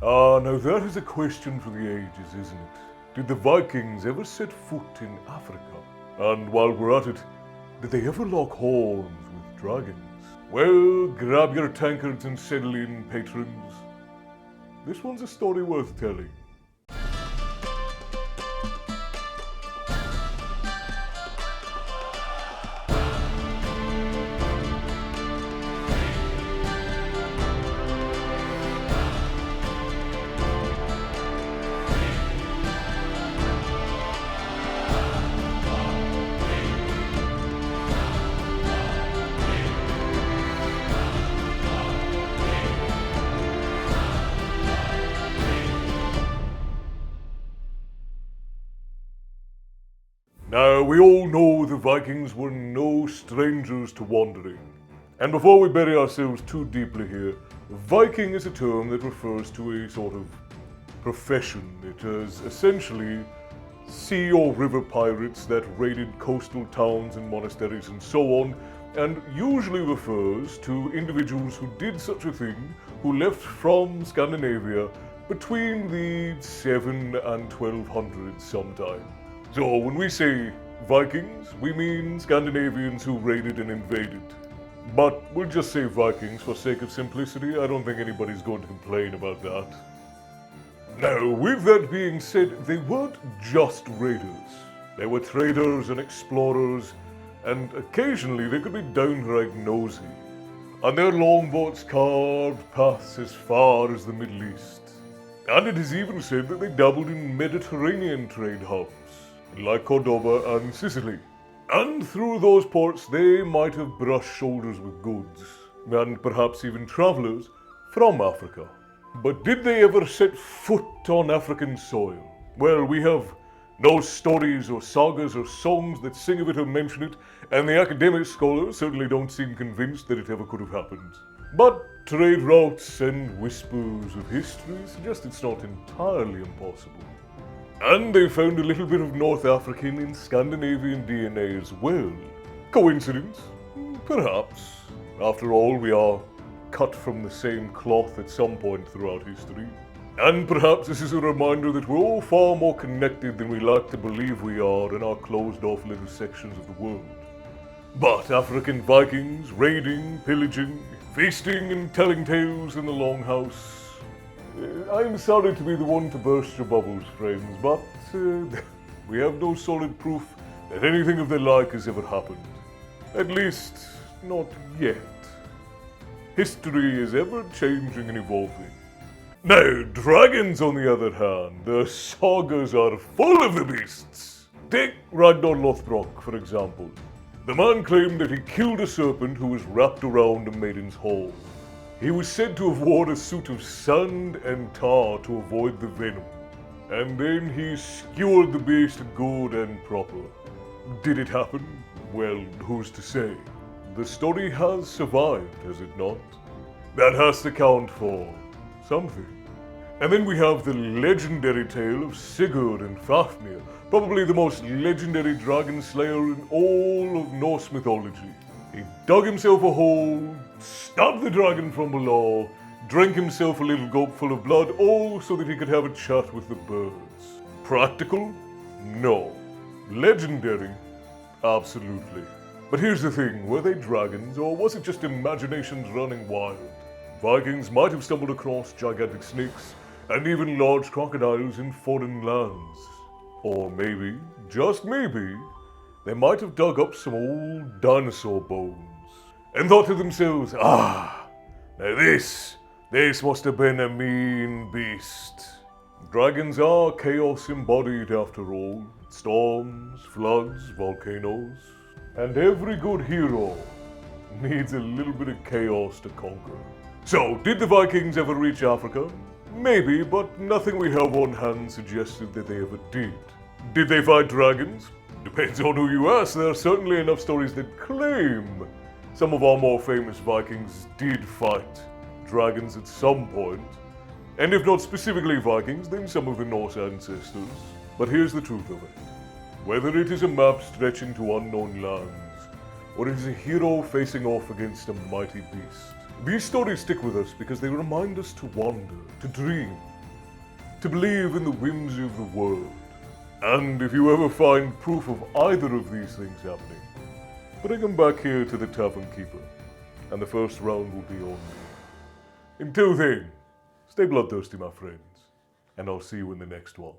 Ah, now that is a question for the ages, isn't it? Did the Vikings ever set foot in Africa? And while we're at it, did they ever lock horns with dragons? Well, grab your tankards and settle in, patrons. This one's a story worth telling. Now, we all know the Vikings were no strangers to wandering. And before we bury ourselves too deeply here, Viking is a term that refers to a sort of profession. It is essentially sea or river pirates that raided coastal towns and monasteries and so on, and usually refers to individuals who did such a thing, who left from Scandinavia between the 7 and 1200s sometime. So when we say Vikings, we mean Scandinavians who raided and invaded. But we'll just say Vikings for sake of simplicity. I don't think anybody's going to complain about that. Now, with that being said, they weren't just raiders. They were traders and explorers, and occasionally they could be downright nosy. And their longboats carved paths as far as the Middle East. And it is even said that they dabbled in Mediterranean trade hubs, like Cordoba and Sicily. And through those ports they might have brushed shoulders with goods, and perhaps even travellers from Africa. But did they ever set foot on African soil? Well, we have no stories or sagas or songs that sing of it or mention it, and the academic scholars certainly don't seem convinced that it ever could have happened. But trade routes and whispers of history suggest it's not entirely impossible. And they found a little bit of North African and Scandinavian DNA as well. Coincidence? Perhaps. After all, we are cut from the same cloth at some point throughout history. And perhaps this is a reminder that we're all far more connected than we like to believe we are in our closed-off little sections of the world. But African Vikings, raiding, pillaging, feasting and telling tales in the Longhouse. I'm sorry to be the one to burst your bubbles, friends, but we have no solid proof that anything of the like has ever happened. At least, not yet. History is ever changing and evolving. Now, dragons, on the other hand, the sagas are full of the beasts. Take Ragnar Lothbrok, for example. The man claimed that he killed a serpent who was wrapped around a maiden's hall. He was said to have worn a suit of sand and tar to avoid the venom, and then he skewered the beast good and proper. Did it happen? Well, who's to say? The story has survived, has it not? That has to count for something. And then we have the legendary tale of Sigurd and Fafnir, probably the most legendary dragon slayer in all of Norse mythology. He dug himself a hole, stabbed the dragon from below, drank himself a little gulp full of blood, all so that he could have a chat with the birds. Practical? No. Legendary? Absolutely. But here's the thing, were they dragons, or was it just imaginations running wild? Vikings might have stumbled across gigantic snakes, and even large crocodiles in foreign lands. Or maybe, just maybe, they might have dug up some old dinosaur bones and thought to themselves, now this must have been a mean beast. Dragons are chaos embodied after all. Storms, floods, volcanoes. And every good hero needs a little bit of chaos to conquer. So, did the Vikings ever reach Africa? Maybe, but nothing we have on hand suggested that they ever did. Did they fight dragons? Depends on who you ask. There are certainly enough stories that claim some of our more famous Vikings did fight dragons at some point. And if not specifically Vikings, then some of the Norse ancestors. But here's the truth of it. Whether it is a map stretching to unknown lands, or it is a hero facing off against a mighty beast, these stories stick with us because they remind us to wander, to dream, to believe in the whimsy of the world. And if you ever find proof of either of these things happening, bring them back here to the Tavern Keeper, and the first round will be on me. Until then, stay bloodthirsty, my friends, and I'll see you in the next one.